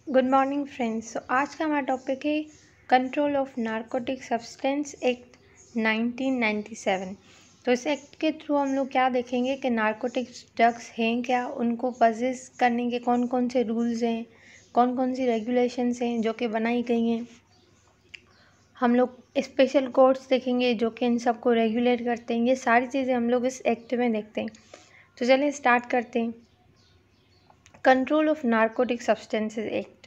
Good morning friends. आज का हमारा टॉपिक है control of narcotic substance act 1997। तो इस एक्ट के थ्रू हम लोग क्या देखेंगे कि नारकोटिक ड्रग्स हैं क्या, उनको पजेस करने के कौन कौन से रूल्स हैं, कौन कौन सी रेगुलेशंस हैं जो कि बनाई गई हैं। हम लोग स्पेशल कोर्ट्स देखेंगे जो कि इन सबको रेगुलेट करते हैं। ये सारी चीज़ें हम लोग इस एक्ट में देखते हैं। तो चलिए स्टार्ट करते हैं। Control of narcotic substances act.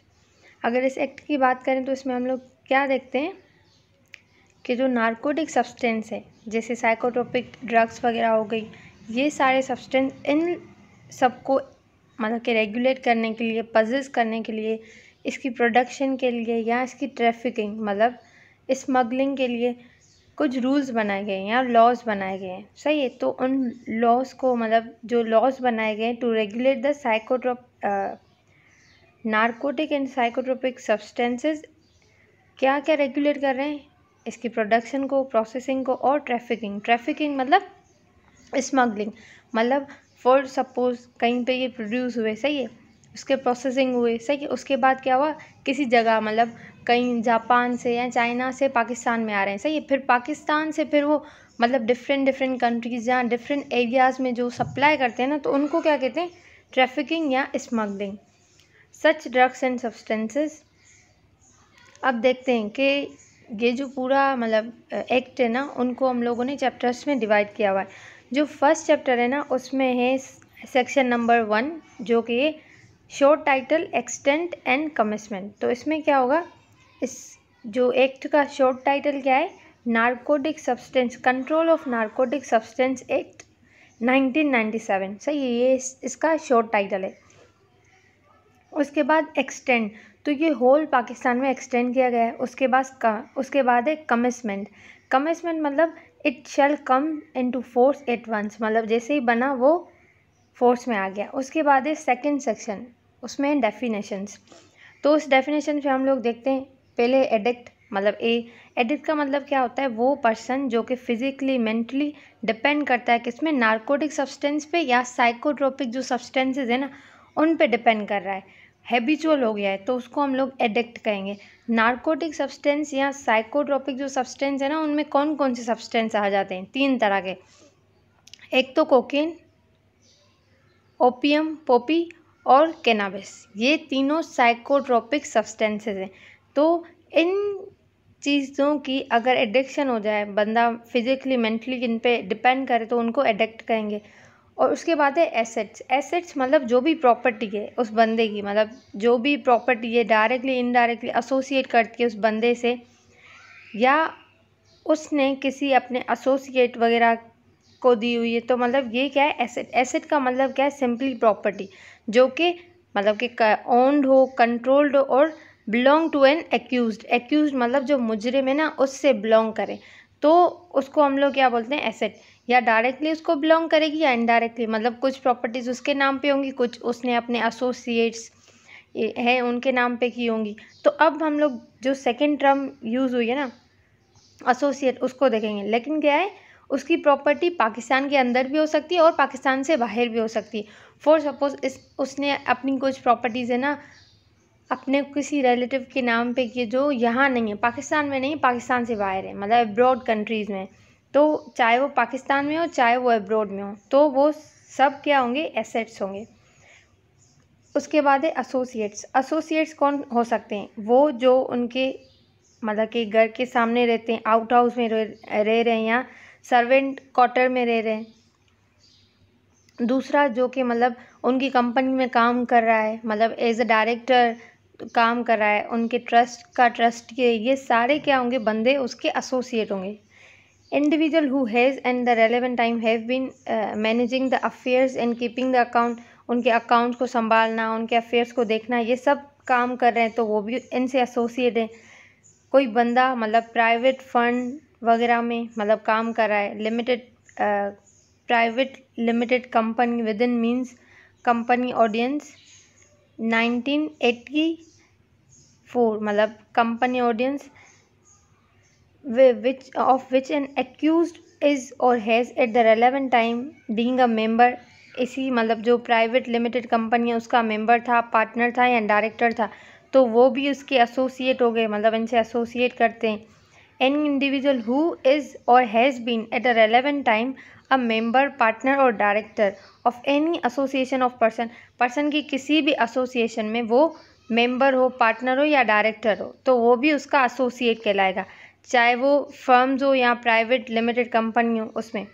अगर इस एक्ट की बात करें तो इसमें हम लोग क्या देखते हैं कि जो नारकोटिक सब्सटेंस है, जैसे साइकोट्रोपिक ड्रग्स वगैरह हो गई, ये सारे सब्सटेंस, इन सबको मतलब कि रेगुलेट करने के लिए, पजेस करने के लिए, इसकी प्रोडक्शन के लिए या इसकी ट्रैफिकिंग मतलब स्मगलिंग के लिए कुछ रूल्स बनाए गए हैं या लॉज बनाए गए हैं। सही है। तो उन लॉज को मतलब जो लॉज बनाए गए हैं to regulate the narcotic and psychotropic substances, क्या क्या रेगुलेट कर रहे हैं, इसकी प्रोडक्शन को, प्रोसेसिंग को और ट्रैफिकिंग मतलब स्मगलिंग, मतलब फॉर सपोज कहीं पे ये प्रोड्यूस हुए, सही है, उसके प्रोसेसिंग हुए, सही है, उसके बाद क्या हुआ, किसी जगह मतलब कहीं जापान से या चाइना से पाकिस्तान में आ रहे हैं, सही है, फिर पाकिस्तान से फिर वो मतलब डिफरेंट कंट्रीज़ या डिफरेंट एरियाज़ में जो सप्लाई करते हैं ना, तो उनको क्या कहते हैं, ट्रैफिकिंग या smuggling. Such drugs and substances. अब देखते हैं कि ये जो पूरा मतलब एक्ट है ना, उनको हम लोगों ने चैप्टर्स में डिवाइड किया हुआ है। जो फर्स्ट चैप्टर है ना, उसमें है सेक्शन नंबर 1, जो कि short title extent and commitment. तो इसमें क्या होगा, इस जो एक्ट का शॉर्ट टाइटल क्या है, narcotic substance, control of narcotic substance act 1997। सही है, ये इसका शॉर्ट टाइटल है। उसके बाद एक्सटेंड, तो ये होल पाकिस्तान में एक्सटेंड किया गया है। उसके बाद है कमिटमेंट मतलब it shall come into force at once, मतलब जैसे ही बना वो फोर्स में आ गया। उसके बाद है सेकंड सेक्शन, उसमें डेफिनेशंस। तो उस डेफिनेशन पे हम लोग देखते हैं पहले एडिक्ट, मतलब एडिक्ट का मतलब क्या होता है, वो पर्सन जो कि फिजिकली मेंटली डिपेंड करता है किसमें, नारकोटिक सब्सटेंस पे या साइकोट्रोपिक जो सब्सटेंसेज है ना, उन पे डिपेंड कर रहा है, हैबिचुअल हो गया है, तो उसको हम लोग एडिक्ट कहेंगे। नारकोटिक सब्सटेंस या साइकोट्रोपिक जो सब्सटेंस है ना, उनमें कौन कौन से सब्सटेंस आ जाते हैं, 3 तरह के। एक तो कोकेन, ओपियम, पोपी और कैनाबिस, ये तीनों साइकोट्रोपिक सब्सटेंसेस हैं। तो इन चीज़ों की अगर एडिक्शन हो जाए, बंदा फिजिकली मेंटली इन पे डिपेंड करे, तो उनको एडिक्ट कहेंगे। और उसके बाद है एसेट्स मतलब जो भी प्रॉपर्टी है उस बंदे की, मतलब जो भी प्रॉपर्टी है डायरेक्टली इनडायरेक्टली एसोसिएट करती है उस बंदे से, या उसने किसी अपने एसोसिएट वगैरह को दी हुई है, तो मतलब ये क्या है, एसेट का मतलब क्या है, सिंपली प्रॉपर्टी जो कि मतलब कि ओन्ड हो, कंट्रोल्ड हो और बिलोंग टू एन एक्यूज्ड मतलब जो मुजरिम है ना, उससे बिलोंग करे, तो उसको हम लोग क्या बोलते हैं, एसेट। या डायरेक्टली उसको बिलोंग करेगी या इनडायरेक्टली, मतलब कुछ प्रॉपर्टीज़ उसके नाम पे होंगी, कुछ उसने अपने एसोसिएट्स हैं उनके नाम पे की होंगी। तो अब हम लोग जो सेकेंड टर्म यूज़ हुई है ना, एसोसिएट, उसको देखेंगे। लेकिन क्या है, उसकी प्रॉपर्टी पाकिस्तान के अंदर भी हो सकती है और पाकिस्तान से बाहर भी हो सकती है। फॉर सपोज उसने अपनी कुछ प्रॉपर्टीज़ है ना अपने किसी रिलेटिव के नाम पे किए जो यहाँ नहीं है, पाकिस्तान में नहीं, पाकिस्तान से बाहर है, मतलब अब्रॉड कंट्रीज़ में। तो चाहे वो पाकिस्तान में हो चाहे वो अब्रॉड में हो, तो वो सब क्या होंगे, एसेट्स होंगे। उसके बाद है एसोसिएट्स कौन हो सकते हैं, वो जो उनके मतलब कि घर के सामने रहते हैं, आउट हाउस में रह रहे हैं या सर्वेंट क्वार्टर में रह रहे हैं। दूसरा जो कि मतलब उनकी कंपनी में काम कर रहा है, मतलब एज अ डायरेक्टर काम कर रहा है, उनके ट्रस्ट के, ये सारे क्या होंगे, बंदे उसके एसोसिएट होंगे। Individual who has and the relevant time have been managing the affairs and keeping the account, उनके अकाउंट्स को संभालना, उनके अफेयर्स को देखना, ये सब काम कर रहे हैं, तो वो भी इनसे एसोसिएट हैं। कोई बंदा मतलब प्राइवेट फंड वगैरह में मतलब काम कर रहा है, private limited company with in means company audience 1984, मतलब company audience which an accused is or has at the relevant time being a member, इसी मतलब जो प्राइवेट लिमिटेड कंपनी है उसका मेंबर था, पार्टनर था या डायरेक्टर था, तो वो भी उसके एसोसिएट हो गए, मतलब इनसे एसोसिएट करते हैं। Any individual who is or has been at a relevant time a member, partner or director of any association of person की किसी भी एसोसिएशन में वो मेंबर हो, पार्टनर हो या डायरेक्टर हो, तो वो भी उसका एसोसिएट कहलाएगा, चाहे वो फर्म्स हो या प्राइवेट लिमिटेड कंपनी हो उसमें।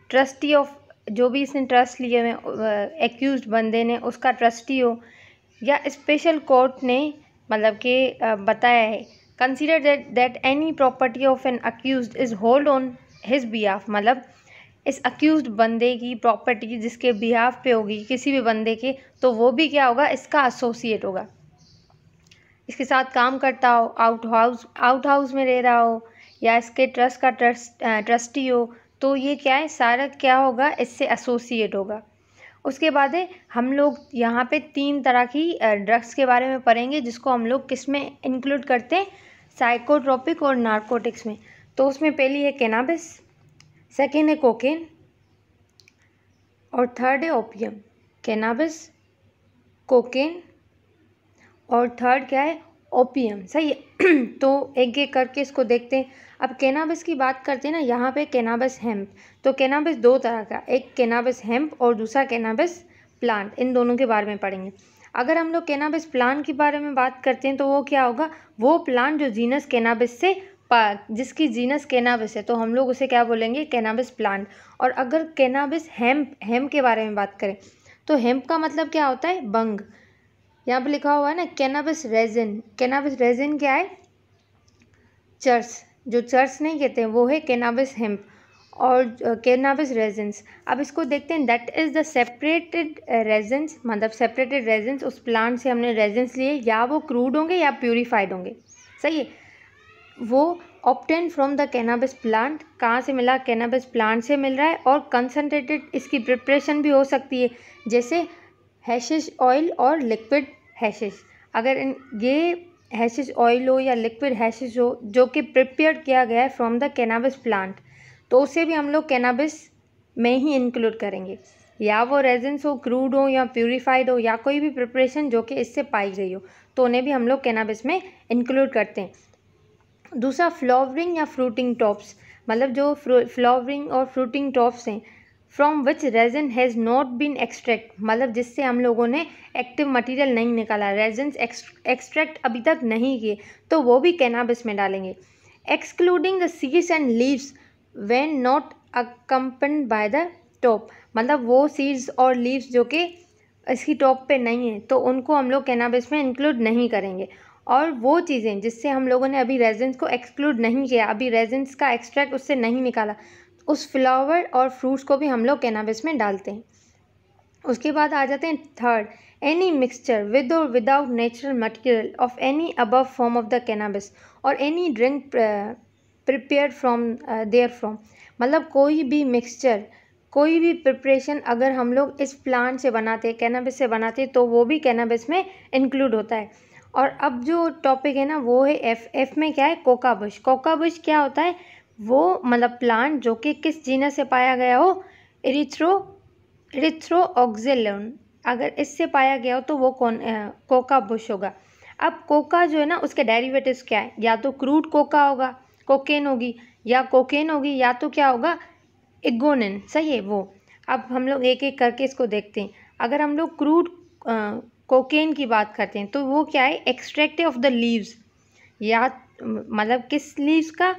ट्रस्टी ऑफ, जो भी इसने ट्रस्ट लिए हुए एक्यूज्ड बंदे ने, उसका ट्रस्टी हो, या स्पेशल कोर्ट ने मतलब कि बताया है consider that any property of an accused is hold on his behalf, मतलब इस अक्यूज्ड बंदे की प्रॉपर्टी जिसके बिहाफ पे होगी किसी भी बंदे के, तो वो भी क्या होगा, इसका एसोसिएट होगा, इसके साथ काम करता हो, आउट हाउस में रह रहा हो या इसके ट्रस्ट का ट्रस्टी हो, तो ये क्या है, सारा क्या होगा, इससे एसोसिएट होगा। उसके बाद है हम लोग यहाँ पे 3 तरह की ड्रग्स के बारे में पढ़ेंगे जिसको हम लोग किस में इंक्लूड करते हैं, साइकोट्रोपिक और नार्कोटिक्स में। तो उसमें पहली है कैनाबिस, सेकेंड है कोकेन और थर्ड है ओपियम। कैनाबिस, कोकेन और थर्ड क्या है, ओपियम। सही है। तो एक एक करके इसको देखते हैं। अब कैनाबिस की बात करते हैं ना, यहाँ पे कैनाबिस हेम्प। तो कैनाबिस 2 तरह का, एक कैनाबिस हेम्प और दूसरा कैनाबिस प्लांट, इन दोनों के बारे में पढ़ेंगे। अगर हम लोग कैनाबिस प्लांट के बारे में बात करते हैं तो वो क्या होगा, वो प्लांट जो जीनस कैनाबिस से जिसकी जीनस कैनाबिस है, तो हम लोग उसे क्या बोलेंगे, कैनाबिस प्लांट। और अगर कैनाबिस हेम्प के बारे में बात करें तो हेम्प का मतलब क्या होता है, बंग। यहाँ पे लिखा हुआ है ना कैनाबिस रेजिन। कैनाबिस रेजिन क्या है, चर्च, जो चर्च नहीं कहते हैं वो है कैनाबिस हेम्प और कैनाबिस रेजिन्स। अब इसको देखते हैं, that is the separated resins, मतलब सेपरेटेड रेजिन्स, उस प्लांट से हमने रेजिन्स लिए, या वो क्रूड होंगे या प्यूरिफाइड होंगे। सही है। वो obtain from the cannabis plant, कहाँ से मिला, कैनाबिस प्लांट से मिल रहा है। और कंसनट्रेटेड इसकी प्रिपरेशन भी हो सकती है, जैसे हैशिश ऑयल और लिक्विड हैशिश। अगर ये हैशिश ऑयल हो या लिक्विड हैशिश हो जो कि प्रिपेयर किया गया है फ्रॉम द कैनाबिस प्लांट, तो उसे भी हम लोग कैनाबिस में ही इंक्लूड करेंगे, या वो रेजिन्स हो, क्रूड हो या प्यूरिफाइड हो, या कोई भी प्रिपरेशन जो कि इससे पाई गई हो, तो उन्हें भी हम लोग कैनाबिस में इंक्लूड करते हैं। दूसरा फ्लावरिंग या फ्रूटिंग टॉप्स, मतलब जो फ्लावरिंग और फ्रूटिंग टॉप्स हैं, from which resin has not been extract, मतलब जिससे हम लोगों ने एक्टिव मटेरियल नहीं निकाला, रेजिन्स एक्सट्रैक्ट अभी तक नहीं किए, तो वो भी कैनाबिस में डालेंगे। Excluding the seeds and leaves when not accompanied by the top, मतलब वो सीड्स और लीव्स जो कि इसकी टॉप पे नहीं है, तो उनको हम लोग कैनाबिस में इंक्लूड नहीं करेंगे। और वो चीज़ें जिससे हम लोगों ने अभी रेजिन्स को एक्सक्लूड नहीं किया, अभी रेजिन्स का एक्सट्रैक्ट उससे नहीं निकाला, उस फ्लावर और फ्रूट्स को भी हम लोग कैनाबिस में डालते हैं। उसके बाद आ जाते हैं third, any mixture with or without natural material of any above form of the cannabis or any drink prepare from therefrom, मतलब कोई भी मिक्सचर, कोई भी प्रिपरेशन अगर हम लोग इस प्लांट से बनाते हैं, कैनाबिस से बनाते हैं, तो वो भी कैनाबिस में इंक्लूड होता है। और अब जो टॉपिक है ना वो है एफ में क्या है, कोका बुश। कोका बुश क्या होता है, वो मतलब प्लांट जो कि किस जीनस से पाया गया हो, इरिथ्रोऑक्सिलियम, अगर इससे पाया गया हो तो वो कोका बुश होगा। अब कोका जो है ना उसके डेरिवेटिव्स क्या है, या तो क्रूड कोका होगा, कोकेन होगी, या कोकेन होगी, या तो क्या होगा, इग्गोनिन। सही है वो। अब हम लोग एक एक करके इसको देखते हैं। अगर हम लोग क्रूड कोकेन की बात करते हैं तो वो क्या है, एक्सट्रैक्ट ऑफ द लीव्स, या मतलब किस लीव्स का,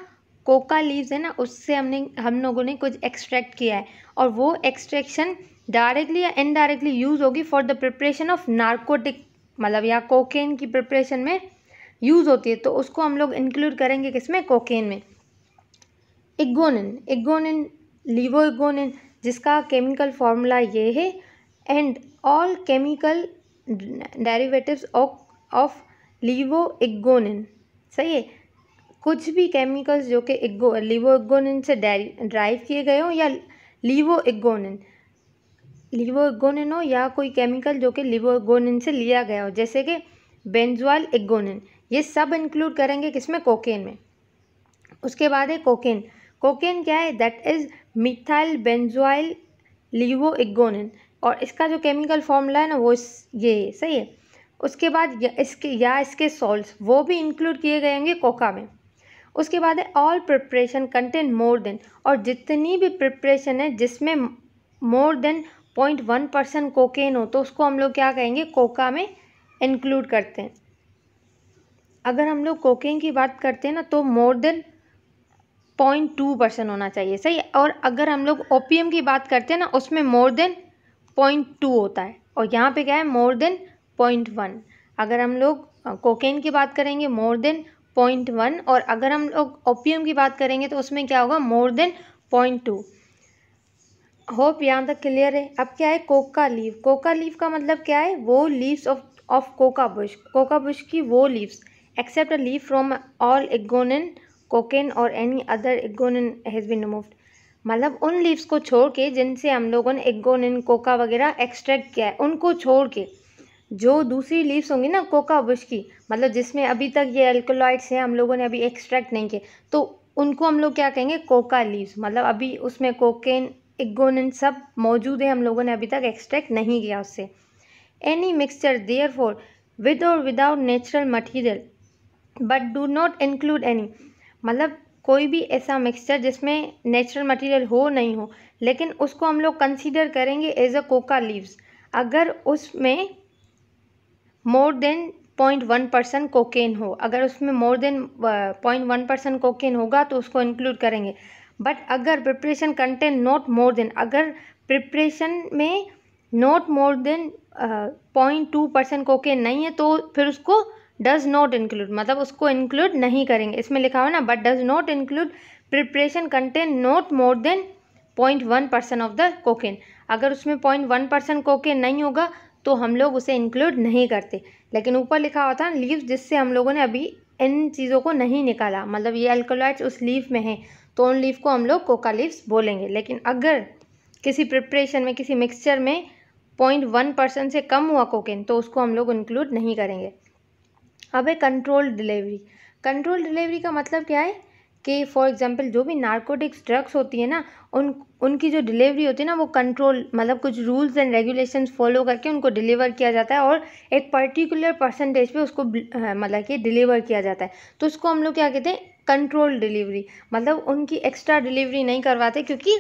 कोका लीव्स है ना, उससे हम लोगों ने कुछ एक्सट्रैक्ट किया है, और वो एक्सट्रैक्शन डायरेक्टली या इनडायरेक्टली यूज़ होगी for the preparation of narcotic, मतलब या कोकेन की प्रिपरेशन में यूज़ होती है, तो उसको हम लोग इंक्लूड करेंगे किसमें, कोकेन में। इग्गोनिन, लीवो इग्गोनिन, जिसका केमिकल फॉर्मूला ये है, and all chemical derivatives of levo ecgonine. सही है। कुछ भी केमिकल्स जो कि लीवो इग्गोनिन से ड्राइव किए गए हो, या लीवो इग्गोनिन हो, या कोई केमिकल जो कि लीवो इग्गोनिन से लिया गया हो, जैसे कि बेंजोइल इग्गोनिन, ये सब इंक्लूड करेंगे किसमें, कोकेन में। उसके बाद है कोकेन। कोकेन क्या है, दैट इज़ मिथाइल बेंजोइल लीवो इग्गोनिन, और इसका जो केमिकल फॉर्मूला है ना वो ये, सही है। उसके बाद इसके सॉल्ट्स वो भी इंक्लूड किए गए होंगे कोका में। उसके बाद है all preparation contain more then, और जितनी भी प्रिपरेशन है जिसमें मोर देन 0.1% कोकेन हो तो उसको हम लोग क्या कहेंगे, कोका में इंक्लूड करते हैं। अगर हम लोग कोकेन की बात करते हैं ना तो मोर देन 0.2% होना चाहिए, सही। और अगर हम लोग ओपीएम की बात करते हैं ना उसमें मोर देन 0.2 होता है, और यहाँ पे क्या है मोर देन 0.1। अगर हम लोग कोकेन की बात करेंगे मोर देन 0.1, और अगर हम लोग ओपीएम की बात करेंगे तो उसमें क्या होगा, मोर देन 0.2। होप यहाँ तक क्लियर है। अब क्या है कोका लीव। कोका लीव का मतलब क्या है, वो leaves of coca bush, coca bush की वो leaves, except a leave from all ecgonine cocaine or any other ecgonine has been removed. मतलब उन लीव्स को छोड़ के जिनसे हम लोगों ने इग्नोनिन कोका वगैरह एक्सट्रैक्ट किया है, उनको छोड़ के जो दूसरी लीव्स होंगी ना कोका बुश की, मतलब जिसमें अभी तक ये एल्कोलॉइड्स हैं हम लोगों ने अभी एक्सट्रैक्ट नहीं किए, तो उनको हम लोग क्या कहेंगे, कोका लीव्स। मतलब अभी उसमें कोकेन इग्नोनिन सब मौजूद है, हम लोगों ने अभी तक एक्सट्रैक्ट नहीं किया उससे। Any mixture therefore with or without natural material but do not include any, मतलब कोई भी ऐसा मिक्सचर जिसमें नेचुरल मटेरियल हो नहीं हो, लेकिन उसको हम लोग कंसीडर करेंगे एज अ कोका लीव्स अगर उसमें मोर देन 0.1% कोकेन हो। अगर उसमें मोर देन 0.1% कोकेन होगा तो उसको इंक्लूड करेंगे। बट अगर preparation contain not more than, अगर प्रिपरेशन में नॉट मोर देन 0.2% कोकेन नहीं है तो फिर उसको डज नॉट इंक्लूड, मतलब उसको इंक्लूड नहीं करेंगे। इसमें लिखा हुआ ना, but does not include preparation contain not more than 0.1% of the cocaine. अगर उसमें 0.1% कोकेन नहीं होगा तो हम लोग उसे इंक्लूड नहीं करते। लेकिन ऊपर लिखा हुआ था लीव्स, जिससे हम लोगों ने अभी इन चीज़ों को नहीं निकाला, मतलब ये अल्कोलॉइड्स उस लीव में हैं तो उन लीव को हम लोग कोका लीव्स बोलेंगे। लेकिन अगर किसी प्रिपरेशन में, किसी मिक्सचर में 0.1% से कम हुआ कोकेन तो उसको हम लोग इंक्लूड नहीं करेंगे। अब है कंट्रोल डिलीवरी। कंट्रोल डिलीवरी का मतलब क्या है कि फॉर एग्जांपल जो भी नारकोटिक्स ड्रग्स होती है ना, उनकी जो डिलीवरी होती है ना वो कंट्रोल, मतलब कुछ रूल्स एंड रेगुलेशंस फॉलो करके उनको डिलीवर किया जाता है और एक पर्टिकुलर परसेंटेज पे उसको मतलब कि डिलीवर किया जाता है। तो उसको हम लोग क्या कहते हैं, कंट्रोल डिलीवरी। मतलब उनकी एक्स्ट्रा डिलीवरी नहीं करवाते, क्योंकि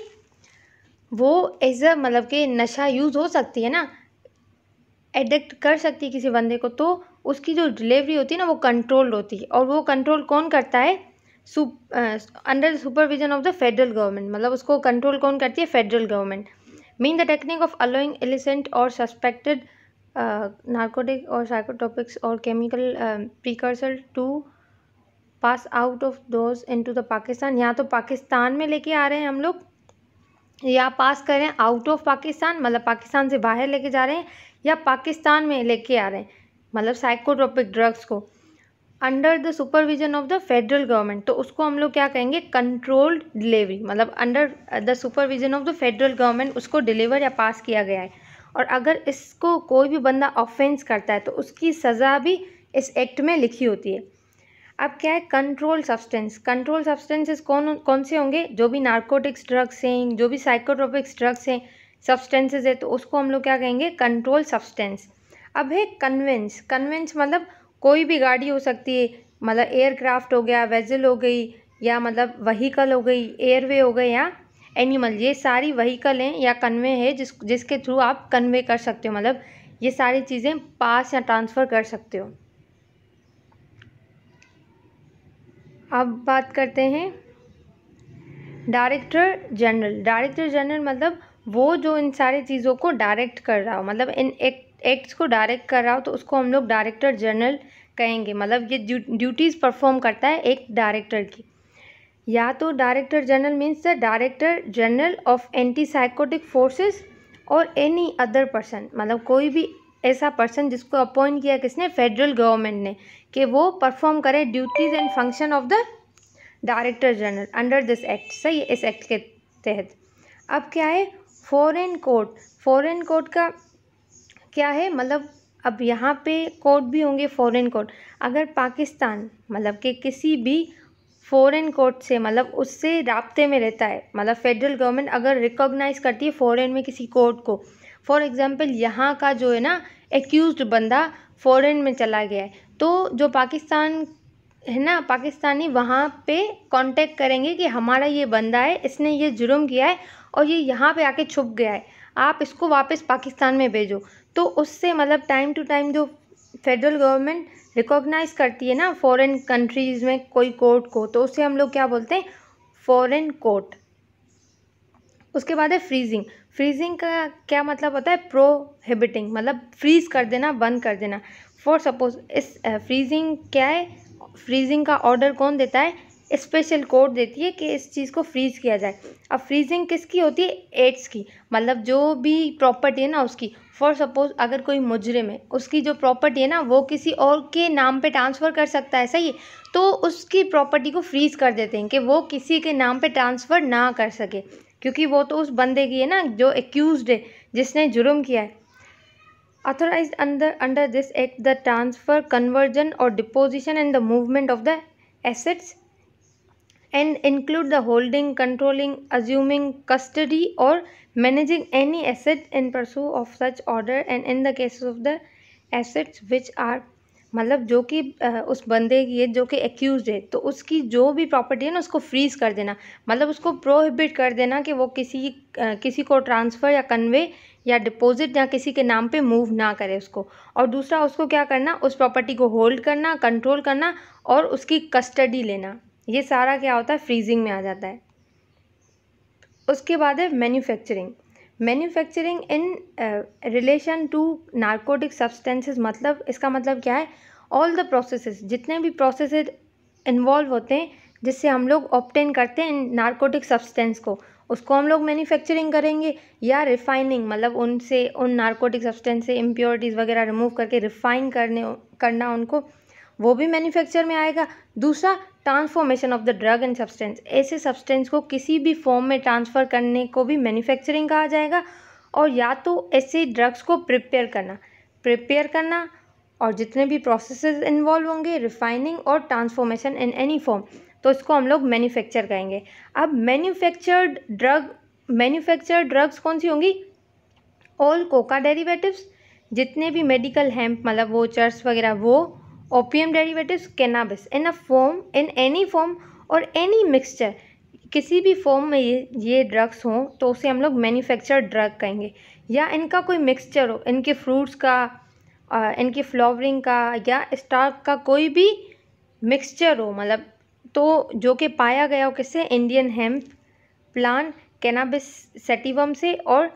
वो एज अ मतलब कि नशा यूज़ हो सकती है ना, एडिक्ट कर सकती है किसी बंदे को, तो उसकी जो डिलीवरी होती है ना वो कंट्रोल्ड होती है। और वो कंट्रोल कौन करता है, under the supervision of the federal government. मतलब उसको कंट्रोल कौन करती है, federal government. Mean the technique of allowing illicit or suspected narcotic or psychotropics or chemical precursor to pass out of those into the Pakistan. यहाँ तो पाकिस्तान में लेके आ रहे हैं हम लोग, या पास कर रहे हैं आउट ऑफ पाकिस्तान, मतलब पाकिस्तान से बाहर लेके जा रहे हैं, या पाकिस्तान में लेके आ रहे हैं, मतलब साइकोट्रोपिक ड्रग्स को under the supervision of the federal government. तो उसको हम लोग क्या कहेंगे, कंट्रोल्ड डिलीवरी। मतलब under the supervision of the federal government उसको डिलीवर या पास किया गया है। और अगर इसको कोई भी बंदा ऑफेंस करता है तो उसकी सज़ा भी इस एक्ट में लिखी होती है। अब क्या है कंट्रोल सब्सटेंस। कंट्रोल सब्सटेंसेस कौन से होंगे, जो भी नार्कोटिक्स ड्रग्स हैं, जो भी साइकोट्रोपिक्स ड्रग्स हैं, सब्सटेंसेस है, तो उसको हम लोग क्या कहेंगे, कंट्रोल सब्सटेंस। अब है कन्वेंस। कन्वेंस मतलब कोई भी गाड़ी हो सकती है, मतलब एयरक्राफ्ट हो गया, वेजल हो गई, या मतलब वहीकल हो गई, एयरवे हो गए, या एनिमल, ये सारी वहीकल हैं या कन्वे है जिसके थ्रू आप कन्वे कर सकते हो, मतलब ये सारी चीज़ें पास या ट्रांसफ़र कर सकते हो। अब बात करते हैं डायरेक्टर जनरल। डायरेक्टर जनरल मतलब वो जो इन सारी चीज़ों को डायरेक्ट कर रहा हो, मतलब इन एक्ट्स को डायरेक्ट कर रहा हो, तो उसको हम लोग डायरेक्टर जनरल कहेंगे। मतलब ये ड्यूटीज़ परफॉर्म करता है एक डायरेक्टर की। या तो director general means the director general of anti psychotic forces और एनी अदर पर्सन, मतलब कोई भी ऐसा पर्सन जिसको अपॉइंट किया किसने, फेडरल गवर्नमेंट ने, कि वो परफॉर्म करे duties and function of the director general under this act. सही है, इस एक्ट के तहत। अब क्या है फॉरेन कोर्ट। फॉरेन कोर्ट का क्या है, मतलब अब यहाँ पे कोर्ट भी होंगे फॉरेन कोर्ट। अगर पाकिस्तान मतलब कि किसी भी फॉरेन कोर्ट से, मतलब उससे राब्ते में रहता है, मतलब फेडरल गवर्नमेंट अगर रिकॉग्नाइज़ करती है फॉरेन में किसी कोर्ट को, फॉर एग्जांपल यहाँ का जो है ना एक्यूज्ड बंदा फॉरेन में चला गया है, तो जो पाकिस्तान है ना, पाकिस्तानी वहाँ पे कांटेक्ट करेंगे कि हमारा ये बंदा है, इसने ये जुर्म किया है और ये यहाँ पे आके छुप गया है, आप इसको वापस पाकिस्तान में भेजो। तो उससे मतलब टाइम टू टाइम जो फेडरल गवर्नमेंट रिकॉग्नाइज करती है ना फॉरेन कंट्रीज़ में कोई कोर्ट को, तो उससे हम लोग क्या बोलते हैं, फॉरेन कोर्ट। उसके बाद है फ्रीजिंग। फ्रीजिंग का क्या मतलब होता है, प्रोहिबिटिंग, मतलब फ्रीज कर देना, बंद कर देना। फॉर सपोज इस फ्रीजिंग क्या है, फ्रीजिंग का ऑर्डर कौन देता है, स्पेशल कोर्ट देती है कि इस चीज़ को फ्रीज किया जाए। अब फ्रीजिंग किसकी होती है, एड्स की, मतलब जो भी प्रॉपर्टी है ना उसकी। फॉर सपोज अगर कोई मुजरिम है, उसकी जो प्रॉपर्टी है ना वो किसी और के नाम पे ट्रांसफ़र कर सकता है, सही है, तो उसकी प्रॉपर्टी को फ्रीज कर देते हैं कि वो किसी के नाम पे ट्रांसफ़र ना कर सके, क्योंकि वो तो उस बंदे की है ना जो एक्यूज्ड है, जिसने जुर्म किया है। Authorized under this act the transfer, conversion or deposition and the movement of the assets and include the holding, controlling, assuming custody or managing any asset in pursuit of such order and in the cases of the assets which are, मतलब जो कि उस बंदे की है जो कि accused है, तो उसकी जो भी प्रॉपर्टी है ना उसको फ्रीज कर देना, मतलब उसको प्रोहिबिट कर देना कि वो किसी को ट्रांसफ़र या कन्वे या डिपॉजिट या किसी के नाम पे मूव ना करे उसको। और दूसरा उसको क्या करना, उस प्रॉपर्टी को होल्ड करना, कंट्रोल करना और उसकी कस्टडी लेना, ये सारा क्या होता है, फ्रीजिंग में आ जाता है। उसके बाद है manufacturing. Manufacturing in relation to narcotic substances, मतलब इसका मतलब क्या है, ऑल द प्रोसेसेस, जितने भी प्रोसेसेस इन्वॉल्व होते हैं जिससे हम लोग ऑब्टेन करते हैं नारकोटिक सब्सटेंस को, उसको हम लोग मैन्युफैक्चरिंग करेंगे। या रिफाइनिंग, मतलब उन नारकोटिक सब्सटेंस से इम्प्योरिटीज़ वगैरह रिमूव करके रिफाइन करना उनको, वो भी मैन्युफैक्चर में आएगा। दूसरा transformation of the drug and substance, ऐसे सब्सटेंस को किसी भी फॉर्म में ट्रांसफ़र करने को भी मैन्युफैक्चरिंग कहा जाएगा। और या तो ऐसे ड्रग्स को प्रिपेयर करना और जितने भी प्रोसेसेस इन्वॉल्व होंगे, रिफाइनिंग और ट्रांसफॉर्मेशन इन एनी फॉर्म, तो इसको हम लोग मैन्युफैक्चर कहेंगे। अब मैन्युफैक्चर्ड ड्रग्स कौन सी होंगी, ऑल कोका डेरिवेटिव्स, जितने भी मेडिकल हेम्प, मतलब वो चर्स वगैरह, वो opium derivatives, cannabis in any form और एनी मिक्सचर, किसी भी फॉर्म में ये ड्रग्स हों तो उसे हम लोग मैन्युफैक्चर्ड ड्रग कहेंगे। या इनका कोई मिक्सचर हो, इनके फ्रूट्स का, इनकी फ्लावरिंग का या स्टार्क का कोई भी मिक्सचर हो, मतलब तो जो कि पाया गया हो किससे, Indian hemp plant cannabis sativum से और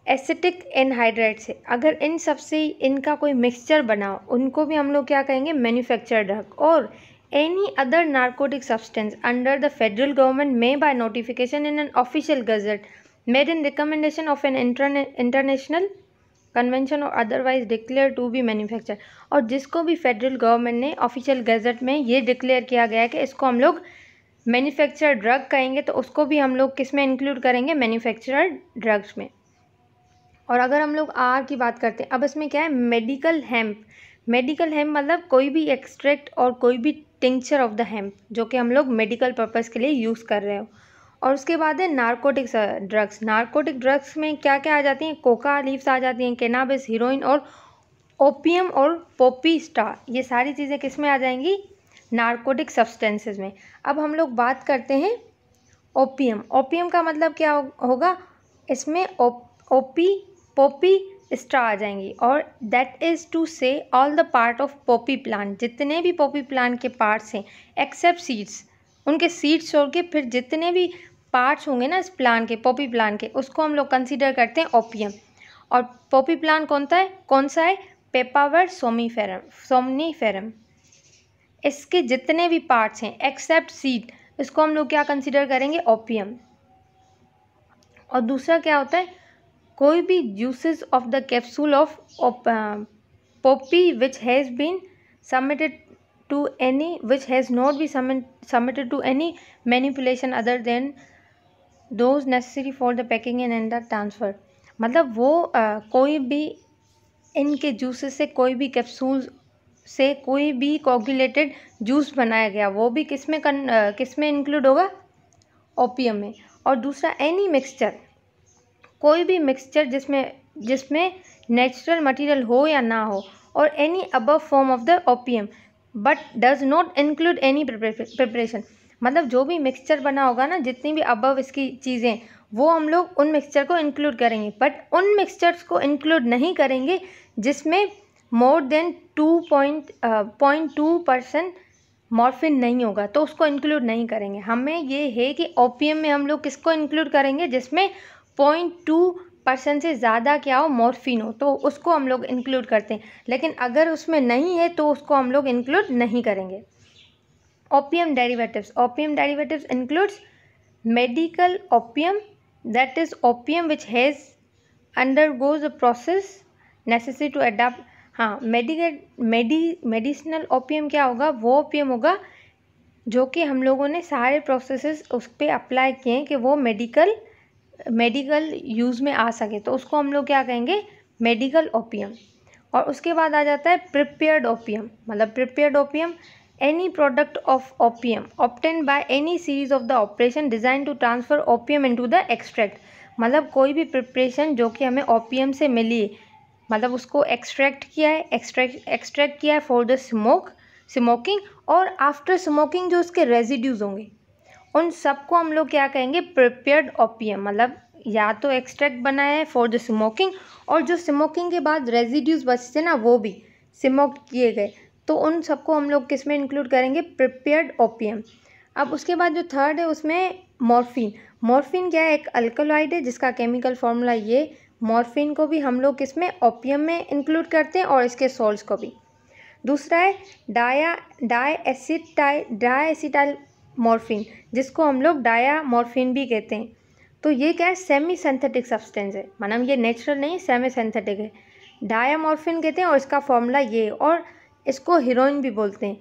एसिटिक एनहाइड्राइड से, अगर इन सब से इनका कोई मिक्सचर बना हो, उनको भी हम लोग क्या कहेंगे, manufactured drug. Or any other narcotic substance under the federal government में by notification in an official gazette made in recommendation of an international convention or otherwise declare to be manufacture, और जिसको भी फेडरल गवर्नमेंट ने official gazette में ये declare किया गया है कि इसको हम लोग मैन्युफैक्चर्ड ड्रग कहेंगे, तो उसको भी हम लोग किस में इंक्लूड करेंगे, मैन्युफैक्चर्ड ड्रग्स में। और अगर हम लोग आर की बात करते हैं, अब इसमें क्या है, मेडिकल हेम्प मतलब कोई भी एक्सट्रैक्ट और कोई भी टिंक्चर ऑफ द हेम्प जो कि हम लोग मेडिकल पर्पज़ के लिए यूज़ कर रहे हो। और उसके बाद है नारकोटिक ड्रग्स में क्या क्या आ जाती हैं, कोका लीव्स आ जाती हैं, कैनाबिस, हीरोइन और ओपियम और पोपी स्टार, ये सारी चीज़ें किस में आ जाएंगी, नारकोटिक सब्सटेंसेस में। अब हम लोग बात करते हैं ओपियम का मतलब क्या होगा, इसमें पोपी स्टार आ जाएंगी, और दैट इज़ टू से all the part of Poppy plant, जितने भी पोपी प्लांट के पार्ट्स हैं एक्सेप्ट सीड्स, उनके सीड्स छोड़ के फिर जितने भी पार्ट्स होंगे ना इस प्लांट के, पोपी प्लांट के, उसको हम लोग कंसीडर करते हैं ओपियम। और पोपी प्लांट कौन सा है, पेपावर सोमनीफेरम, इसके जितने भी पार्ट्स हैं एक्सेप्ट सीड, इसको हम लोग क्या कंसीडर करेंगे, ओपियम। और दूसरा क्या होता है, कोई भी juices of the capsule of poppy which has been submitted to any, which has not been submitted to any manipulation other than those necessary for the packing and the transfer, मतलब वो कोई भी इनके जूसेस से, कोई भी capsule से कोई भी कोगुलेटेड जूस बनाया गया, वो भी किस में इंक्लूड होगा, ओपियम में। और दूसरा एनी मिक्सचर, कोई भी मिक्सचर जिसमें नेचुरल मटेरियल हो या ना हो, और any above form of the opium but does not include any preparation. मतलब जो भी मिक्सचर बना होगा ना, जितनी भी अबव इसकी चीज़ें, वो हम लोग उन मिक्सचर को इंक्लूड करेंगे, बट उन मिक्सचर्स को इंक्लूड नहीं करेंगे जिसमें मोर देन 0.2% मॉर्फिन नहीं होगा, तो उसको इंक्लूड नहीं करेंगे। हमें ये है कि ओपियम में हम लोग किसको इंक्लूड करेंगे, जिसमें 0.2% से ज़्यादा क्या हो, मॉर्फिन हो, तो उसको हम लोग इंक्लूड करते हैं। लेकिन अगर उसमें नहीं है तो उसको हम लोग इंक्लूड नहीं करेंगे। Opium derivatives includes medical opium, that is opium which has undergoes a process necessary to adopt. हाँ, मेडिसिनल ओपियम क्या होगा, वो ओपियम होगा जो कि हम लोगों ने सारे प्रोसेसेस उस पर अप्लाई किए हैं कि वो मेडिकल यूज़ में आ सके, तो उसको हम लोग क्या कहेंगे, मेडिकल ओपियम। और उसके बाद आ जाता है प्रिपेयर्ड ओपियम। मतलब prepared opium any product of opium obtain by any series of the operation design to transfer opium into the extract. मतलब कोई भी प्रिपरेशन जो कि हमें ओपियम से मिली, मतलब उसको एक्सट्रैक्ट किया है फॉर द स्मोकिंग, और आफ्टर स्मोकिंग जो उसके रेजिड्यूज़ होंगे उन सबको हम लोग क्या कहेंगे, प्रिपेयर्ड ओपियम। मतलब या तो एक्सट्रैक्ट बना है फॉर द स्मोकिंग, और जो स्मोकिंग के बाद रेजिड्यूज़ बचते ना, वो भी स्मोक किए गए, तो उन सबको हम लोग किस में इंक्लूड करेंगे, प्रिपेयर्ड ओपियम। अब उसके बाद जो थर्ड है उसमें मॉर्फिन क्या है, एक अल्कलॉइड है जिसका केमिकल फॉर्मूला ये। मॉर्फिन को भी हम लोग किसमें, ओपियम में इंक्लूड करते हैं, और इसके सॉल्ट्स को भी। दूसरा है डायएसिटाइल मॉर्फिन, जिसको हम लोग डायामॉर्फिन भी कहते हैं। तो ये क्या है, सेमी सिंथेटिक सब्सटेंस है, मतलब ये नेचुरल नहीं, सेमी सिंथेटिक है। डायामॉर्फिन कहते हैं और इसका फॉर्मूला ये, और इसको हीरोइन भी बोलते हैं।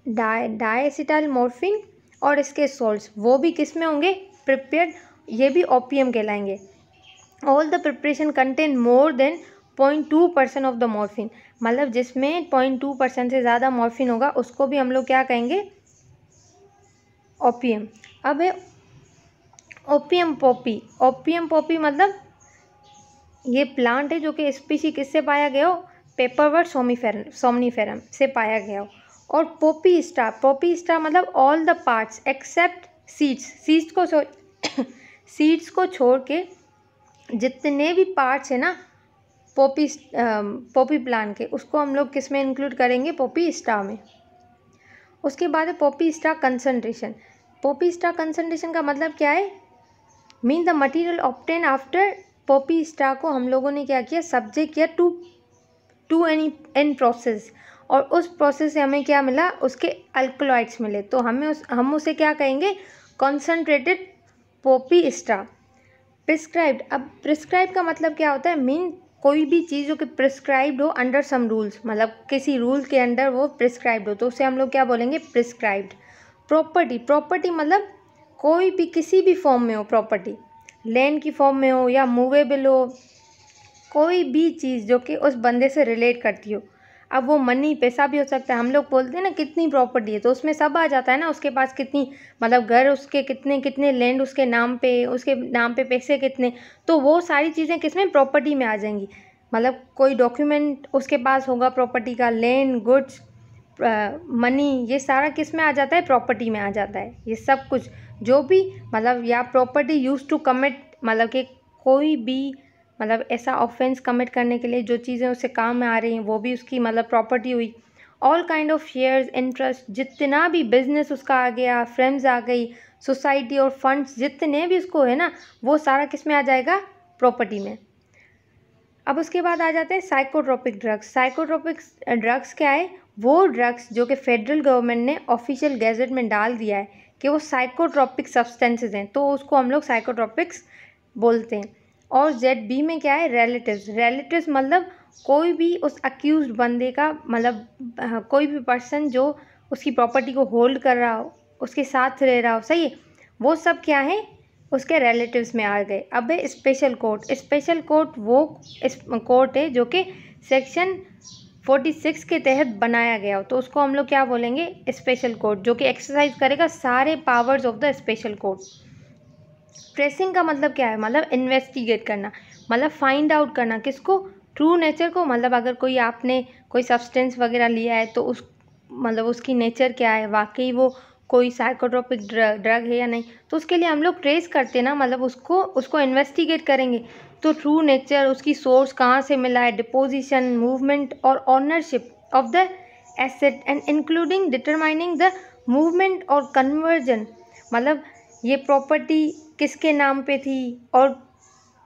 डायएसिटाइल मॉर्फिन और इसके सॉल्ट्स वो भी किस में होंगे, प्रिपेयर्ड, ये भी ओपियम कहलाएंगे। All the preparation contain more than 0.2% of the morphine. मतलब जिसमें 0.2% से ज़्यादा मॉर्फिन होगा उसको भी हम लोग क्या कहेंगे, ओपियम। अब है ओपियम पॉपी मतलब ये प्लांट है जो कि स्पीशी किससे पाया गया हो, पेपरवर्ट सोमनीफेरम से पाया गया हो। और पोपी स्टार मतलब all the parts except seeds को छोड़ के जितने भी पार्ट्स है ना पोपी प्लांट के, उसको हम लोग किस में इंक्लूड करेंगे, पोपी स्टार में। उसके बाद है पोपी स्टार कंसंट्रेशन का मतलब क्या है, mean the material obtain after Poppy star को हम लोगों ने क्या किया, सब्जेक्ट किया टू एन प्रोसेस, और उस प्रोसेस से हमें क्या मिला, उसके अल्कलॉइड्स मिले, तो हम उसे क्या कहेंगे, कॉन्सनट्रेटेड पोपी स्टार। प्रिस्क्राइब्ड, अब प्रिस्क्राइब का मतलब क्या होता है, मीन कोई भी चीज़ जो कि प्रिस्क्राइब्ड हो अंडर सम रूल्स, मतलब किसी रूल के अंडर वो प्रिस्क्राइब्ड हो, तो उसे हम लोग क्या बोलेंगे, प्रिस्क्राइब्ड। प्रॉपर्टी मतलब कोई भी किसी भी फॉर्म में हो, प्रॉपर्टी लैंड की फॉर्म में हो या मूवेबल हो, कोई भी चीज़ जो कि उस बंदे से रिलेट करती हो। अब वो मनी, पैसा भी हो सकता है। हम लोग बोलते हैं ना कितनी प्रॉपर्टी है, तो उसमें सब आ जाता है ना, उसके पास कितनी, मतलब घर उसके कितने लैंड उसके नाम पे पैसे कितने, तो वो सारी चीज़ें किसमें, प्रॉपर्टी में आ जाएंगी। मतलब कोई डॉक्यूमेंट उसके पास होगा प्रॉपर्टी का, लैंड, गुड्स, मनी, ये सारा किस में आ जाता है, प्रॉपर्टी में आ जाता है। ये सब कुछ जो भी मतलब, या प्रॉपर्टी यूज टू कमिट, मतलब कि कोई भी मतलब ऐसा ऑफेंस कमिट करने के लिए जो चीज़ें उससे काम में आ रही हैं वो भी उसकी मतलब प्रॉपर्टी हुई। All kind of shares, interest, जितना भी बिजनेस उसका आ गया, फ्रेंड्स आ गई, सोसाइटी और फंड्स जितने भी उसको है ना, वो सारा किस में आ जाएगा, प्रॉपर्टी में। अब उसके बाद आ जाते हैं साइकोट्रोपिक ड्रग्स क्या है, वो ड्रग्स जो कि फेडरल गवर्नमेंट ने ऑफिशियल गैजेट में डाल दिया है कि वो साइकोट्रोपिक सब्सटेंसेस हैं, तो उसको हम लोग साइकोट्रोपिक्स बोलते हैं। और ZB में क्या है, रिलेटिव्स मतलब कोई भी उस अक्यूज बंदे का, मतलब कोई भी पर्सन जो उसकी प्रॉपर्टी को होल्ड कर रहा हो, उसके साथ रह रहा हो, सही है, वो सब क्या है, उसके रिलेटिव्स में आ गए। अब है स्पेशल कोर्ट वो कोर्ट है जो कि सेक्शन 46 के तहत बनाया गया हो, तो उसको हम लोग क्या बोलेंगे, स्पेशल कोर्ट, जो कि एक्सरसाइज करेगा सारे powers of the special court. Tracing का मतलब क्या है, मतलब इन्वेस्टिगेट करना, मतलब फाइंड आउट करना, किसको, ट्रू नेचर को मतलब अगर कोई आपने कोई सब्सटेंस वगैरह लिया है तो उस मतलब उसकी नेचर क्या है, वाकई वो कोई साइकोट्रोपिक ड्रग है या नहीं, तो उसके लिए हम लोग ट्रेस करते हैं ना, मतलब उसको इन्वेस्टिगेट करेंगे। तो ट्रू नेचर, उसकी सोर्स कहाँ से मिला है, डिपोजिशन, मूवमेंट और ownership of the asset and including determining the movement और कन्वर्जन, मतलब ये प्रॉपर्टी किसके नाम पे थी और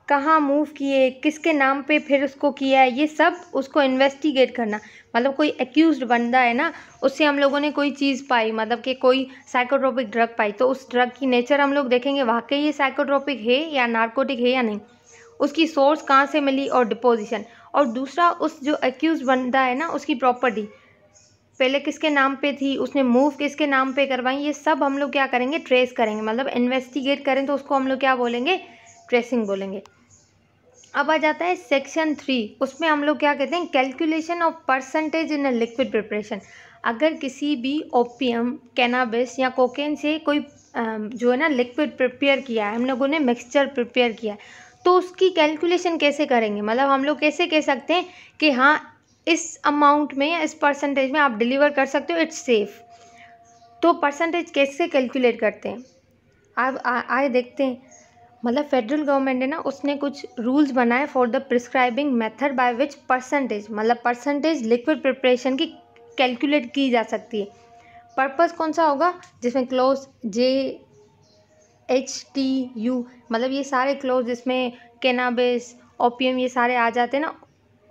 कहाँ मूव किए, किसके नाम पे फिर उसको किया है, ये सब उसको इन्वेस्टिगेट करना। मतलब कोई एक्यूज्ड बंदा है ना, उससे हम लोगों ने कोई चीज़ पाई, मतलब कि कोई साइकोट्रोपिक ड्रग पाई, तो उस ड्रग की नेचर हम लोग देखेंगे वाकई ये साइकोट्रोपिक है या नार्कोटिक है या नहीं, उसकी सोर्स कहाँ से मिली और डिपोजिशन, और दूसरा उस जो एक्यूज बंदा है ना उसकी प्रॉपर्टी पहले किसके नाम पे थी, उसने मूव किसके नाम पे करवाई, ये सब हम लोग क्या करेंगे, ट्रेस करेंगे। मतलब इन्वेस्टिगेट करें तो उसको हम लोग क्या बोलेंगे, ट्रेसिंग बोलेंगे। अब आ जाता है सेक्शन 3, उसमें हम लोग क्या कहते हैं, calculation of percentage in a liquid preparation. अगर किसी भी ओपियम, कैनाबिस या कोकेन से कोई जो है ना लिक्विड प्रिपेयर किया है, हम लोगों ने मिक्सचर प्रिपेयर किया है, तो उसकी कैलकुलेशन कैसे करेंगे, मतलब हम लोग कैसे कह सकते हैं कि हाँ इस अमाउंट में या इस परसेंटेज में आप डिलीवर कर सकते हो, इट्स सेफ। तो परसेंटेज कैसे कैलकुलेट करते हैं, अब आए देखते हैं। मतलब फेडरल गवर्नमेंट है ना, उसने कुछ रूल्स बनाए for the prescribing method by which percentage, मतलब परसेंटेज लिक्विड प्रिपरेशन की कैलकुलेट की जा सकती है। पर्पस कौन सा होगा, जिसमें क्लोज JHTU, मतलब ये सारे क्लोज जिसमें कैनाबिस, ओपियम ये सारे आ जाते हैं ना,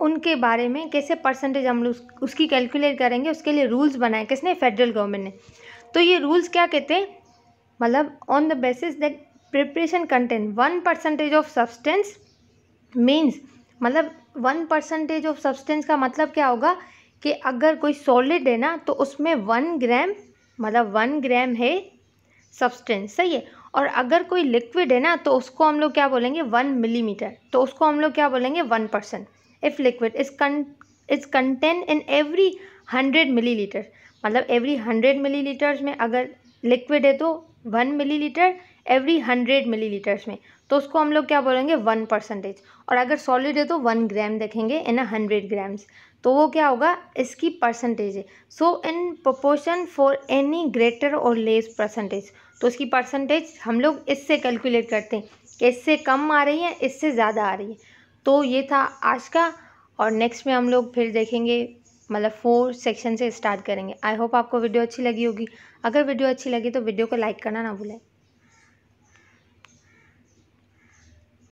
उनके बारे में कैसे परसेंटेज हम लोग उसकी कैलकुलेट करेंगे, उसके लिए रूल्स बनाए किसने, फेडरल गवर्नमेंट ने। तो ये रूल्स क्या कहते हैं, मतलब on the basis that preparation contain 1% of substance means, मतलब 1% ऑफ सब्सटेंस का मतलब क्या होगा कि अगर कोई सॉलिड है ना तो उसमें 1 ग्राम, मतलब 1 ग्राम है सब्सटेंस, सही है। और अगर कोई लिक्विड है ना तो उसको हम लोग क्या बोलेंगे, 1 मिलीमीटर, तो उसको हम लोग क्या बोलेंगे, 1%। If liquid is contain in every 100 millilitre, मतलब एवरी 100 मिलीलीटर्स में अगर लिक्विड है तो 1 मिलीलीटर एवरी 100 मिलीलीटर्स में, तो उसको हम लोग क्या बोलेंगे, 1%। और अगर सॉलिड है तो 1 ग्राम देखेंगे इन 100 ग्राम्स, तो वो क्या होगा, इसकी परसेंटेज है। So in proportion for any greater or less percentage, तो उसकी परसेंटेज हम लोग इससे कैलकुलेट करते हैं कि इससे कम आ रही है, इससे ज़्यादा आ रही है। तो ये था आज का, और नेक्स्ट में हम लोग फिर देखेंगे, मतलब 4 सेक्शन से स्टार्ट करेंगे। आई होप आपको वीडियो अच्छी लगी होगी। अगर वीडियो अच्छी लगी तो वीडियो को लाइक करना ना भूलें।